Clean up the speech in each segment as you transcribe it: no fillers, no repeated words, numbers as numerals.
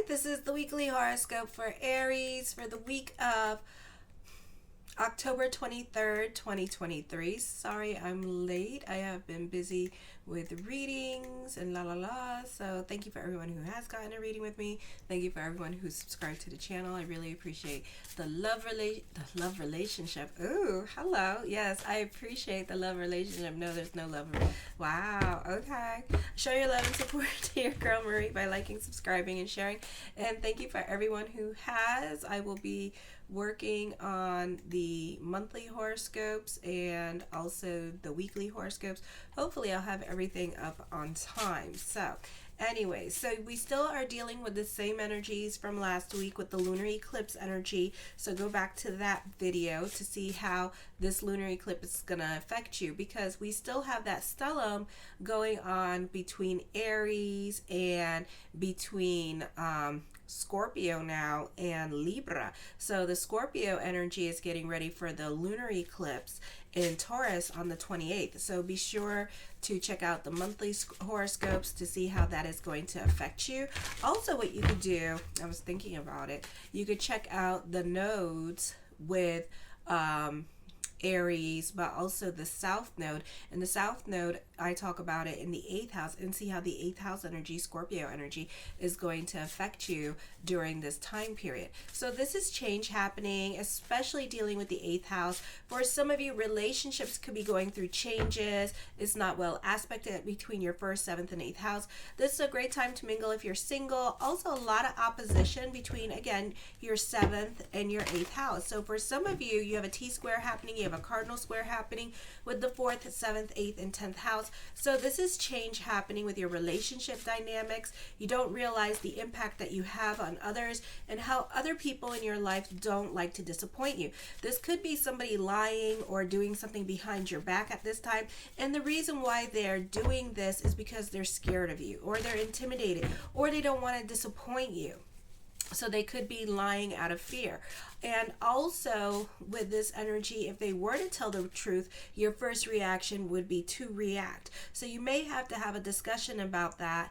this is the weekly horoscope for Aries for the week of October 23rd, 2023. Sorry I'm late. I have been busy with readings and so thank you for everyone who has gotten a reading with me. Thank you for everyone who's subscribed to the channel. I really appreciate the love relationship. Ooh, hello. Yes, I appreciate the love relationship. No, there's no love. Wow. Okay. Show your love and support to your girl Marie by liking, subscribing, and sharing. And thank you for everyone who has. I will be working on the monthly horoscopes and also the weekly horoscopes. Hopefully I'll have everything up on time. So anyway, so we still are dealing with the same energies from last week with the lunar eclipse energy. So go back to that video to see how this lunar eclipse is going to affect you, because we still have that stellium going on between Aries and between Scorpio now and Libra. So the Scorpio energy is getting ready for the lunar eclipse in Taurus on the 28th. So be sure to check out the monthly horoscopes to see how that is going to affect you. Also, what you could do, I was thinking about it, you could check out the nodes with Aries, but also the South Node. And the South Node, I talk about it in the 8th house, and see how the 8th house energy, Scorpio energy, is going to affect you during this time period. So this is change happening, especially dealing with the 8th house. For some of you, relationships could be going through changes. It's not well aspected between your 1st, 7th, and 8th house. This is a great time to mingle if you're single. Also, a lot of opposition between, again, your 7th and your 8th house. So for some of you, you have a T-square happening, you have a cardinal square happening with the 4th, 7th, 8th, and 10th house. So this is change happening with your relationship dynamics. You don't realize the impact that you have on others and how other people in your life don't like to disappoint you. This could be somebody lying or doing something behind your back at this time. And the reason why they're doing this is because they're scared of you, or they're intimidated, or they don't want to disappoint you. So they could be lying out of fear. And also with this energy, if they were to tell the truth, your first reaction would be to react. So you may have to have a discussion about that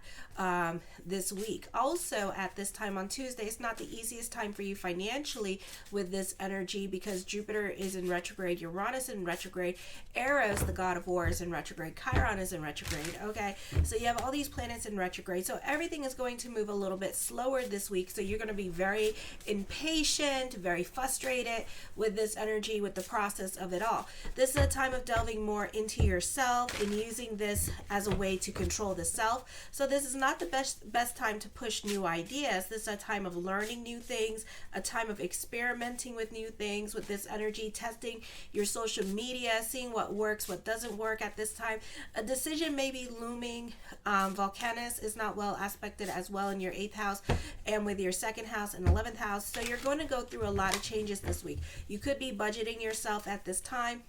this week. Also at this time on Tuesday, it's not the easiest time for you financially with this energy, because Jupiter is in retrograde, Uranus in retrograde, Eros, the god of war, is in retrograde, Chiron is in retrograde. Okay, so you have all these planets in retrograde. So everything is going to move a little bit slower this week. So you're going to be very impatient, very frustrated with this energy, with the process of it all. This is a time of delving more into yourself and using this as a way to control the self. So this is not the best time to push new ideas. This is a time of learning new things, a time of experimenting with new things with this energy, testing your social media, seeing what works, what doesn't work at this time. A decision may be looming. Volcanus is not well aspected as well in your 8th house and with your 2nd house and 11th house. So you're going to go through a lot of changes this week. You could be budgeting yourself at this time.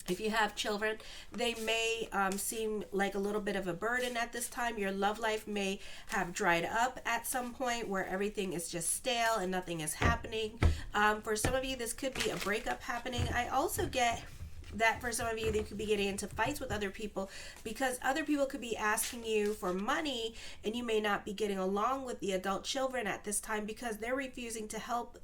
If you have children, they may seem like a little bit of a burden at this time. Your love life may have dried up at some point where everything is just stale and nothing is happening. For some of you, this could be a breakup happening. I also get that for some of you, they could be getting into fights with other people because other people could be asking you for money, and you may not be getting along with the adult children at this time because they're refusing to help.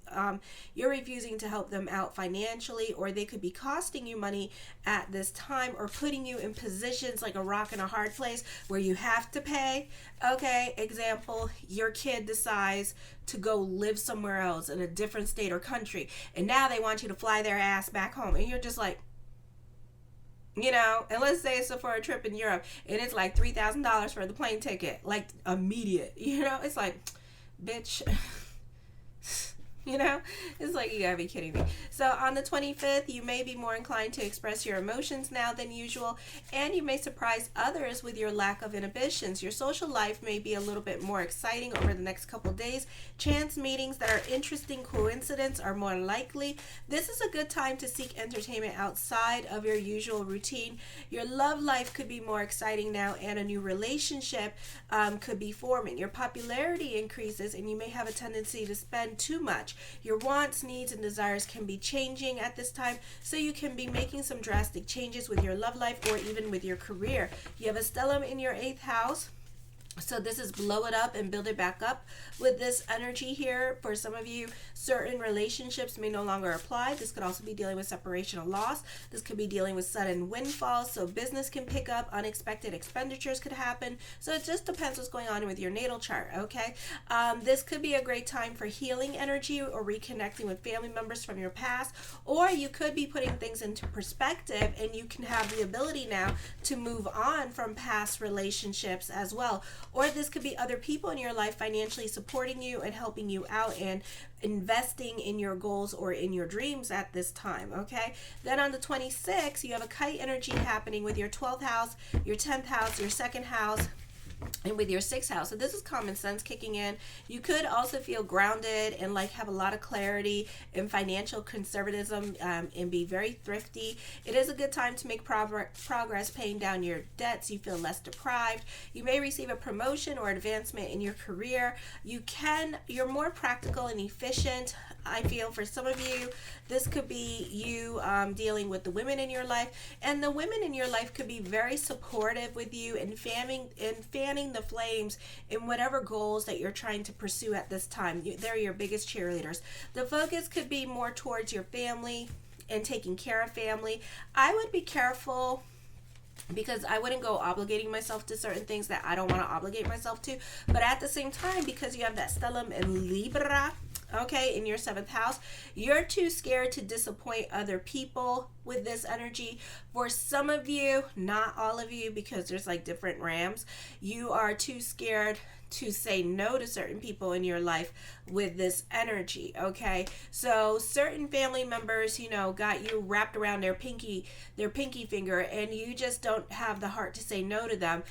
You're refusing to help them out financially, or they could be costing you money at this time, or putting you in positions like a rock and a hard place where you have to pay. Okay, example, your kid decides to go live somewhere else in a different state or country, and now they want you to fly their ass back home, and you're just like, you know, and let's say it's for a trip in Europe and it's like $3,000 for the plane ticket, like immediate, you know, it's like, bitch, you know, it's like, you gotta be kidding me. So on the 25th, you may be more inclined to express your emotions now than usual, and you may surprise others with your lack of inhibitions. Your social life may be a little bit more exciting over the next couple days. Chance meetings that are interesting coincidence are more likely. This is a good time to seek entertainment outside of your usual routine. Your love life could be more exciting now, and a new relationship could be forming. Your popularity increases, and you may have a tendency to spend too much. Your wants, needs, and desires can be changing at this time, so you can be making some drastic changes with your love life or even with your career. You have a stellium in your 8th house. So this is blow it up and build it back up with this energy here. For some of you, certain relationships may no longer apply. This could also be dealing with separation or loss. This could be dealing with sudden windfalls. So business can pick up, unexpected expenditures could happen. So it just depends what's going on with your natal chart, okay? This could be a great time for healing energy or reconnecting with family members from your past. Or you could be putting things into perspective, and you can have the ability now to move on from past relationships as well. Or this could be other people in your life financially supporting you and helping you out and investing in your goals or in your dreams at this time, okay? Then on the 26th, you have a kite energy happening with your 12th house, your 10th house, your second house, and with your 6th house. So this is common sense kicking in. You could also feel grounded and like have a lot of clarity and financial conservatism, and be very thrifty. It is a good time to make progress paying down your debts. You feel less deprived. You may receive a promotion or advancement in your career. You're more practical and efficient. I feel for some of you, this could be you dealing with the women in your life, and the women in your life could be very supportive with you and fanning the flames in whatever goals that you're trying to pursue at this time. They're your biggest cheerleaders. The focus could be more towards your family and taking care of family. I would be careful, because I wouldn't go obligating myself to certain things that I don't want to obligate myself to. But at the same time, because you have that stellium in Libra, okay, in your 7th house, you're too scared to disappoint other people with this energy. For some of you, not all of you, because there's like different rams, you are too scared to say no to certain people in your life with this energy, okay? So certain family members, got you wrapped around their pinky finger, and you just don't have the heart to say no to them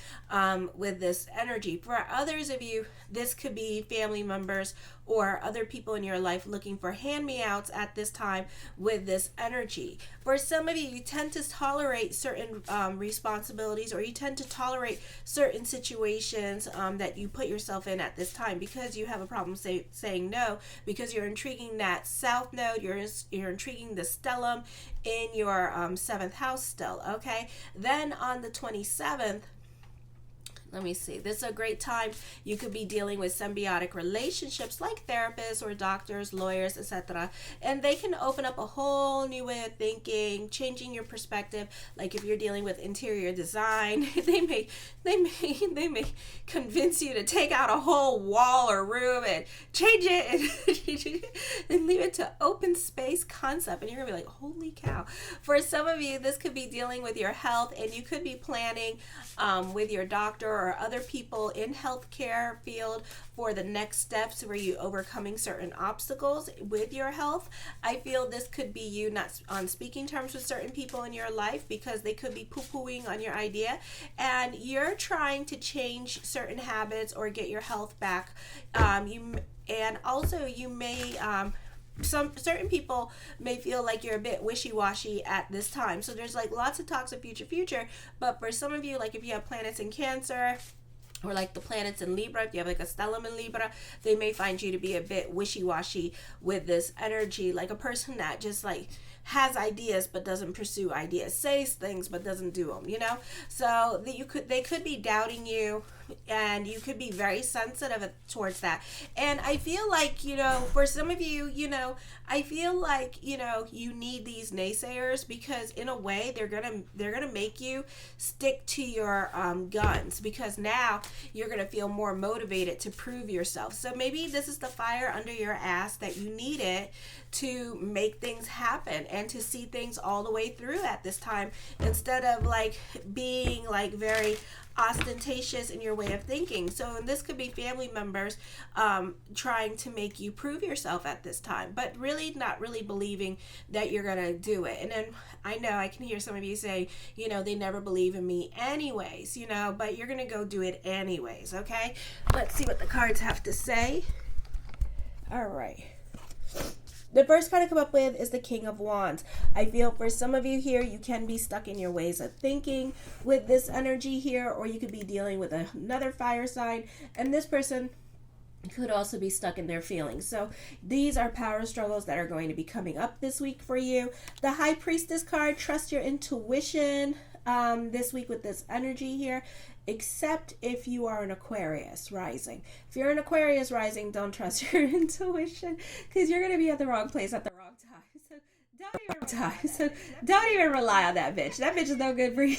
with this energy. For others of you, this could be family members or other people in your life looking for hand-me-outs at this time with this energy. For some of you, you tend to tolerate certain responsibilities, or you tend to tolerate certain situations that you put yourself in at this time, because you have a problem saying no, because you're intriguing that south node, you're intriguing the stellium in your 7th house still, okay? Then on the 27th, let me see. This is a great time. You could be dealing with symbiotic relationships like therapists or doctors, lawyers, etc. And they can open up a whole new way of thinking, changing your perspective. Like if you're dealing with interior design, they may convince you to take out a whole wall or room and change it and leave it to open space concept. And you're gonna be like, holy cow. For some of you, this could be dealing with your health, and you could be planning with your doctor or other people in healthcare field for the next steps where you overcoming certain obstacles with your health. I feel this could be you not on speaking terms with certain people in your life, because they could be poo-pooing on your idea, and you're trying to change certain habits or get your health back. You may some certain people may feel like you're a bit wishy-washy at this time. So there's like lots of talks of future, but for some of you, like if you have planets in Cancer, or like the planets in Libra, if you have like a stellium in Libra, they may find you to be a bit wishy-washy with this energy, like a person that just like has ideas but doesn't pursue ideas, says things but doesn't do them, so they could be doubting you, and you could be very sensitive towards that. And I feel like, for some of you, I feel like, you need these naysayers, because in a way they're gonna make you stick to your guns, because now you're gonna feel more motivated to prove yourself. So maybe this is the fire under your ass that you needed to make things happen and to see things all the way through at this time, instead of like being like very ostentatious in your way of thinking. So this could be family members trying to make you prove yourself at this time, but really not really believing that you're gonna do it. And then I know I can hear some of you say, they never believe in me anyways, but you're gonna go do it anyways, okay? Let's see what the cards have to say. All right. The first card I come up with is the King of Wands. I feel for some of you here, you can be stuck in your ways of thinking with this energy here, or you could be dealing with another fire sign, and this person could also be stuck in their feelings. So these are power struggles that are going to be coming up this week for you. The High Priestess card, trust your intuition. this week with this energy here, except if you are an Aquarius rising. If you're an Aquarius rising, don't trust your intuition, because you're going to be at the wrong place at the wrong time. So don't even rely on that bitch. That bitch is no good for you.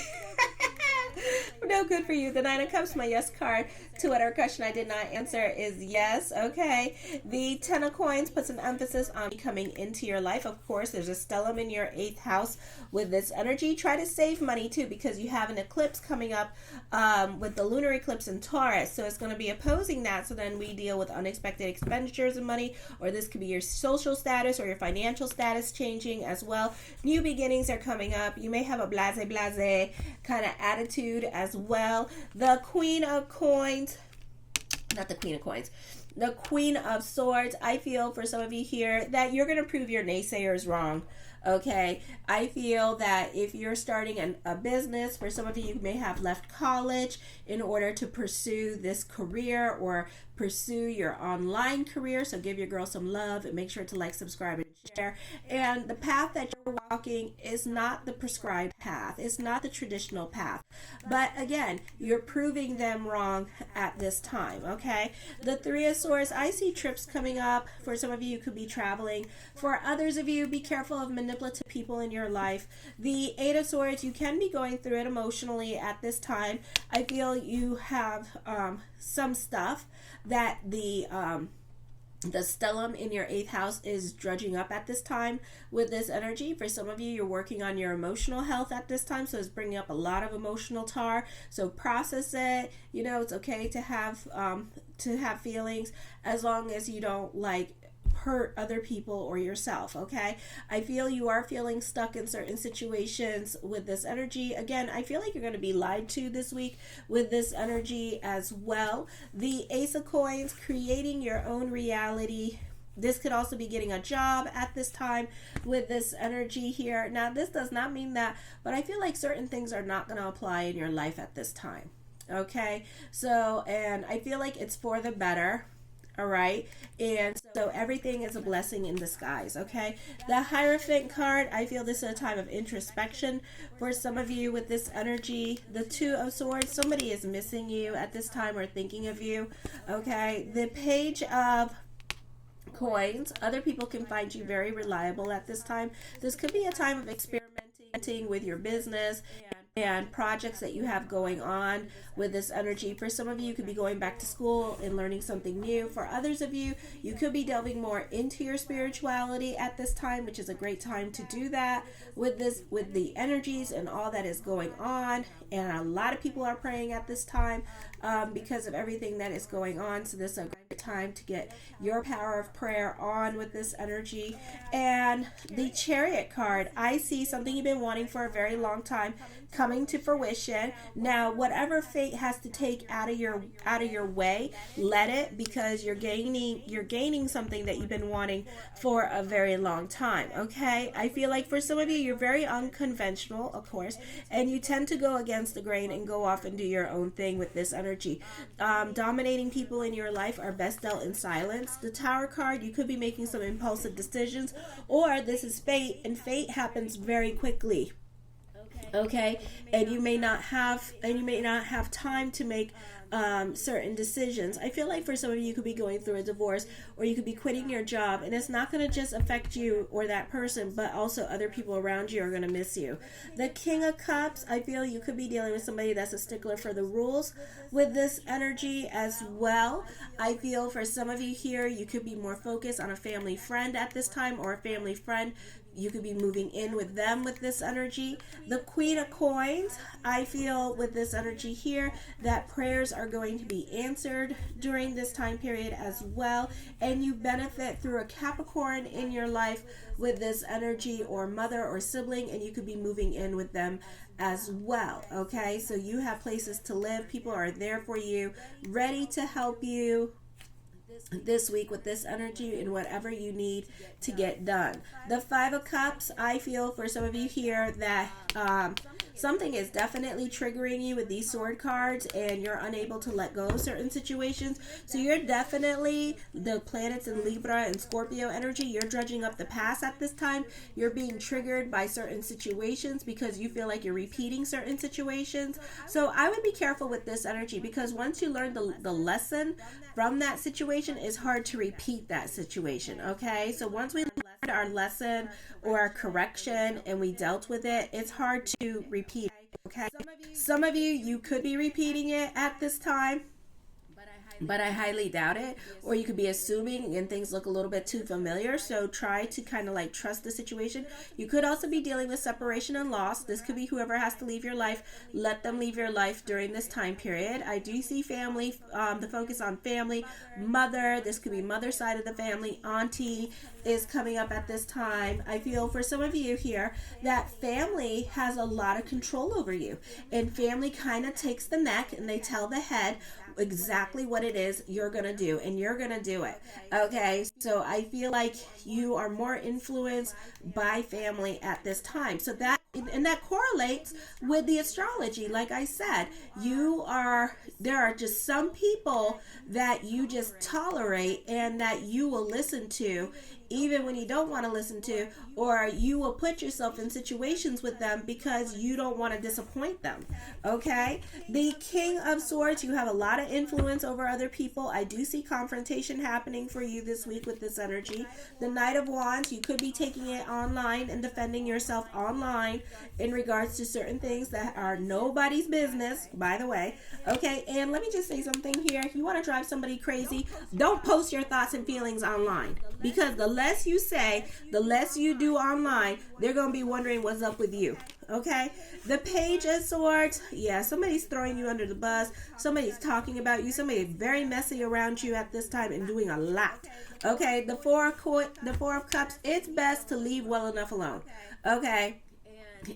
No good for you. The Nine of Cups, my yes card to whatever question I did not answer is yes. Okay. The Ten of Coins puts an emphasis on coming into your life. Of course, there's a stellium in your 8th house with this energy. Try to save money too, because you have an eclipse coming up with the lunar eclipse in Taurus. So it's going to be opposing that. So then we deal with unexpected expenditures of money, or this could be your social status or your financial status changing as well. New beginnings are coming up. You may have a blase kind of attitude as well. The Queen of Coins, not the Queen of Coins, the Queen of Swords. I feel for some of you here that you're going to prove your naysayers wrong. Okay, I feel that if you're starting a business, for some of you may have left college in order to pursue this career or pursue your online career. So give your girl some love and make sure to like, subscribe, and share. And the path that you're walking is not the prescribed path. It's not the traditional path. But again, you're proving them wrong at this time, okay? The Three of Swords, I see trips coming up. For some of you, you could be traveling. For others of you, be careful of manipulative people in your life. The Eight of Swords, you can be going through it emotionally at this time. I feel you have some stuff that the stellium in your 8th house is drudging up at this time with this energy. For some of you, you're working on your emotional health at this time, so it's bringing up a lot of emotional tar. So process it. You know, it's okay to have feelings, as long as you don't hurt other people or yourself. Okay, I feel you are feeling stuck in certain situations with this energy. Again, I feel like you're going to be lied to this week with this energy as well. The Ace of Coins, creating your own reality. This could also be getting a job at this time with this energy here. Now, this does not mean that, but I feel like certain things are not going to apply in your life at this time. Okay, so, and I feel like it's for the better. All right, and so everything is a blessing in disguise. Okay, the Hierophant card, I feel this is a time of introspection for some of you with this energy. The Two of Swords, somebody is missing you at this time or thinking of you. Okay, the Page of Coins, other people can find you very reliable at this time. This could be a time of experimenting with your business and projects that you have going on with this energy. For some of you, you could be going back to school and learning something new. For others of you, you could be delving more into your spirituality at this time, which is a great time to do that with the energies and all that is going on. And a lot of people are praying at this time because of everything that is going on. So this is a great time to get your power of prayer on with this energy. And the Chariot card, I see something you've been wanting for a very long time coming to fruition. Now, whatever fate has to take out of your way, let it, because you're gaining something that you've been wanting for a very long time. Okay, I feel like for some of you, you're very unconventional, of course, and you tend to go against the grain and go off and do your own thing with this energy. Dominating people in your life are best dealt in silence. The Tower card, you could be making some impulsive decisions, or this is fate, and fate happens very quickly. Okay, and you may not have time to make certain decisions. I feel like for some of you could be going through a divorce, or you could be quitting your job, and it's not going to just affect you or that person, but also other people around you are going to miss you. The King of Cups, I feel you could be dealing with somebody that's a stickler for the rules with this energy as well. I feel for some of you here, you could be more focused on a family friend at this time, or a family friend. You could be moving in with them with this energy. The Queen of Coins, I feel with this energy here that prayers are going to be answered during this time period as well. And you benefit through a Capricorn in your life with this energy, or mother or sibling, and you could be moving in with them as well. Okay, so you have places to live. People are there for you, ready to help you this week with this energy and whatever you need to get done. The Five of Cups, I feel for some of you here that something is definitely triggering you with these sword cards, and you're unable to let go of certain situations. So you're definitely, the planets in Libra and Scorpio energy, you're dredging up the past at this time. You're being triggered by certain situations because you feel like you're repeating certain situations. So I would be careful with this energy, because once you learn the lesson from that situation, it's hard to repeat that situation. Okay, so once we learned our lesson or our correction and we dealt with it, it's hard to repeat. Okay, some of you could be repeating it at this time, but I highly doubt it. Or you could be assuming and things look a little bit too familiar. So try to kind of like trust the situation. You could also be dealing with separation and loss. This could be whoever has to leave your life. Let them leave your life during this time period. I do see family, the focus on family, mother. This could be mother side of the family. Auntie is coming up at this time. I feel for some of you here that family has a lot of control over you, and family kind of takes the neck and they tell the head exactly what it is you're gonna do, and you're gonna do it. Okay, so I feel like you are more influenced by family at this time. So that, and that correlates with the astrology. Like I said, there are just some people that you just tolerate and that you will listen to even when you don't want to listen to, or you will put yourself in situations with them because you don't want to disappoint them. Okay, the King of Swords, you have a lot of influence over other people. I do see confrontation happening for you this week with this energy. The Knight of Wands, you could be taking it online and defending yourself online in regards to certain things that are nobody's business, by the way. Okay, and let me just say something here. You want to drive somebody crazy, don't post your thoughts and feelings online, because the less you say, the less you do online, they're going to be wondering what's up with you. Okay, the Page of Swords, yeah, somebody's throwing you under the bus. Somebody's talking about you. Somebody's very messy around you at this time and doing a lot. Okay, the Four of Cups, it's best to leave well enough alone. Okay,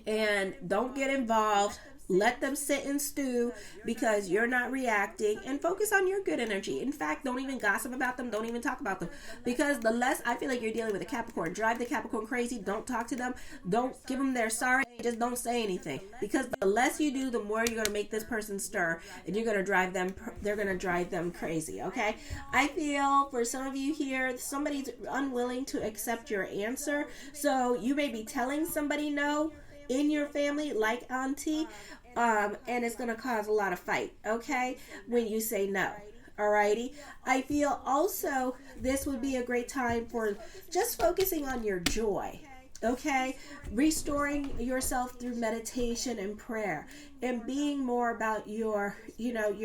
and don't get involved. Let them sit and stew because you're not reacting, and focus on your good energy. In fact, don't even gossip about them. Don't even talk about them, because the less, I feel like you're dealing with a Capricorn. Drive the Capricorn crazy. Don't talk to them. Don't give them their sorry. Just don't say anything, because the less you do, the more you're going to make this person stir, and you're going to drive them. They're going to drive them crazy. Okay. I feel for some of you here, somebody's unwilling to accept your answer. So you may be telling somebody no in your family, like auntie, and it's going to cause a lot of fight, okay, when you say no. Alrighty. I feel also this would be a great time for just focusing on your joy. Okay, restoring yourself through meditation and prayer, and being more about your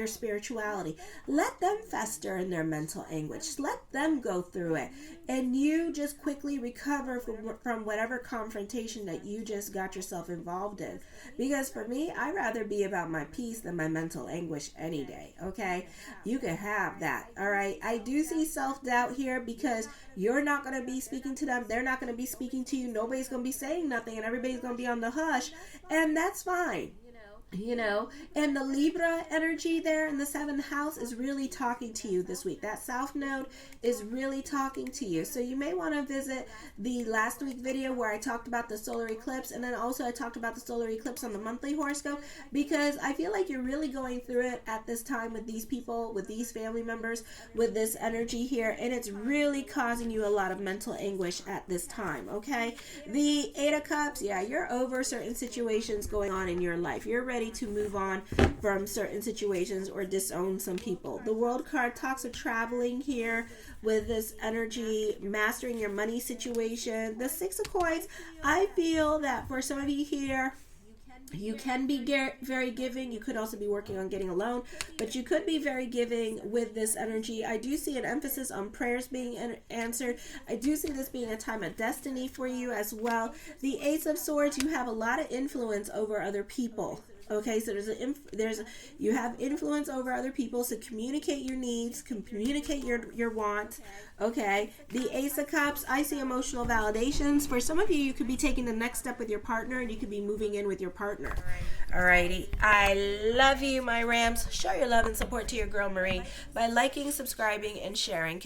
spirituality. Let them fester in their mental anguish. Let them go through it, and you just quickly recover from whatever confrontation that you just got yourself involved in. Because for me, I'd rather be about my peace than my mental anguish any day. Okay, you can have that. All right. I do see self-doubt here, because you're not going to be speaking to them. They're not going to be speaking to you. Nobody's going to be saying nothing, and everybody's going to be on the hush, and that's fine. And the Libra energy there in the 7th house is really talking to you this week. That South Node is really talking to you. So you may want to visit the last week video where I talked about the solar eclipse, and then also I talked about the solar eclipse on the monthly horoscope, because I feel like you're really going through it at this time with these people, with these family members, with this energy here, and it's really causing you a lot of mental anguish at this time. Okay, the 8 of Cups, yeah, you're over certain situations going on in your life. You're ready to move on from certain situations or disown some people. The World card talks of traveling here with this energy, mastering your money situation. The 6 of Coins, I feel that for some of you here, you can be very giving. You could also be working on getting a loan, but you could be very giving with this energy. I do see an emphasis on prayers being answered. I do see this being a time of destiny for you as well. The Ace of Swords, you have a lot of influence over other people. Okay, so you have influence over other people, so communicate your needs, communicate your wants. Okay, the Ace of Cups, I see emotional validations. For some of you, you could be taking the next step with your partner, and you could be moving in with your partner. Alrighty, I love you, my Rams. Show your love and support to your girl Marie by liking, subscribing, and sharing.